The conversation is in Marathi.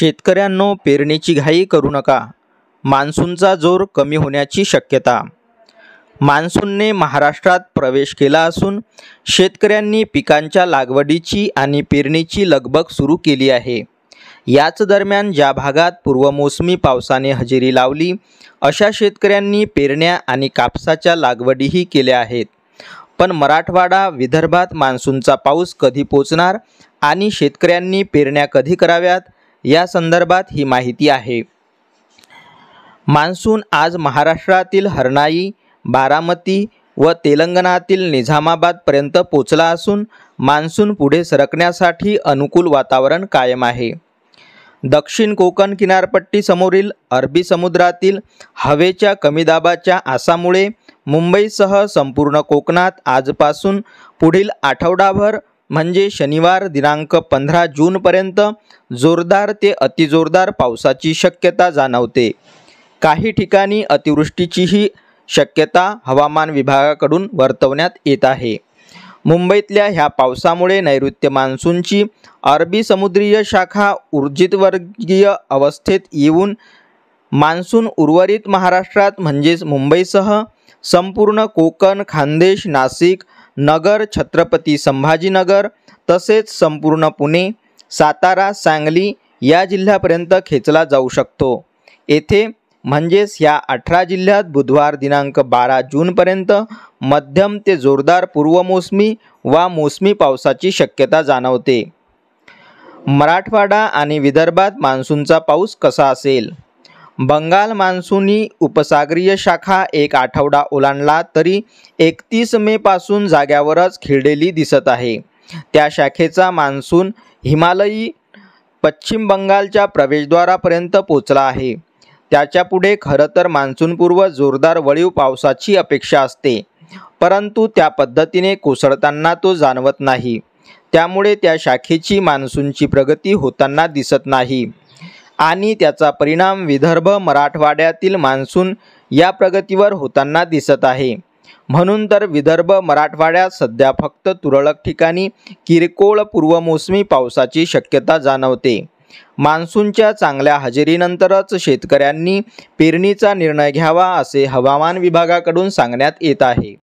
शेतकऱ्यांनो, पेरणीची घाई करू नका. मान्सूनचा जोर कमी होण्याची शक्यता. मान्सूनने महाराष्ट्रात प्रवेश केला असून शेतकऱ्यांनी पिकांच्या लागवडीची आणि पेरणीची लगबग सुरू केली आहे. याच दरम्यान ज्या भागात पूर्वमोसमी पावसाने हजेरी लावली अशा शेतकऱ्यांनी पेरण्या आणि कापसाच्या लागवडीही केल्या आहेत. पण मराठवाडा, विदर्भात मान्सूनचा पाऊस कधी पोचणार आणि शेतकऱ्यांनी पेरण्या कधी कराव्यात या संदर्भात ही माहिती आहे. मान्सून आज महाराष्ट्रातील हरणाई, बारामती व तेलंगणातील निझामाबादपर्यंत पोचला असून मान्सून पुढे सरकण्यासाठी अनुकूल वातावरण कायम आहे. दक्षिण कोकण किनारपट्टी समोरील अरबी समुद्रातील हवेच्या कमी दाबाच्या आसामुळे मुंबईसह संपूर्ण कोकणात आजपासून पुढील आठवडाभर म्हणजे शनिवार दिनांक 15 जूनपर्यंत जोरदार ते अतिजोरदार पावसाची शक्यता जाणवते. काही ठिकाणी अतिवृष्टीचीही शक्यता हवामान विभागाकडून वर्तवण्यात येत आहे. मुंबईतल्या ह्या पावसामुळे नैऋत्य मान्सूनची अरबी समुद्रीय शाखा ऊर्जितवर्गीय अवस्थेत येऊन मान्सून उर्वरित महाराष्ट्रात म्हणजेच मुंबईसह संपूर्ण कोकण, खान्देश, नाशिक, नगर, छत्रपती संभाजीनगर तसेच संपूर्ण पुणे, सातारा, सांगली या जिल्ह्यापर्यंत खेचला जाऊ शकतो. येथे म्हणजेच ह्या 18 जिल्ह्यात बुधवार दिनांक 12 जूनपर्यंत मध्यम ते जोरदार पूर्वमोसमी वा मोसमी पावसाची शक्यता जाणवते. मराठवाडा आणि विदर्भात मान्सूनचा पाऊस कसा असेल? बंगाल मान्सूनी उपसागरीय शाखा एक आठवडा ओलांडला तरी 31 मे पासून जाग्यावरच खिळलेली दिसत आहे. त्या शाखेचा मान्सून हिमालयी पश्चिम बंगालच्या प्रवेशद्वारापर्यंत पोचला आहे. त्याच्या पुढे खरं तर मान्सूनपूर्व जोरदार वळीव पावसाची अपेक्षा असते, परंतु त्या पद्धतीने कोसळताना तो जाणवत नाही. त्यामुळे त्या शाखेची मान्सूनची प्रगती होताना दिसत नाही आणि त्याचा परिणाम विदर्भ, मराठवाड्यातील मान्सून या प्रगतीवर होताना दिसत आहे. म्हणून तर विदर्भ, मराठवाड्यात सध्या फक्त तुरळक ठिकाणी किरकोळ पूर्वमोसमी पावसाची शक्यता जाणवते. मान्सूनच्या चांगल्या हजेरीनंतरच शेतकऱ्यांनी पेरणीचा निर्णय घ्यावा असे हवामान विभागाकडून सांगण्यात येत आहे.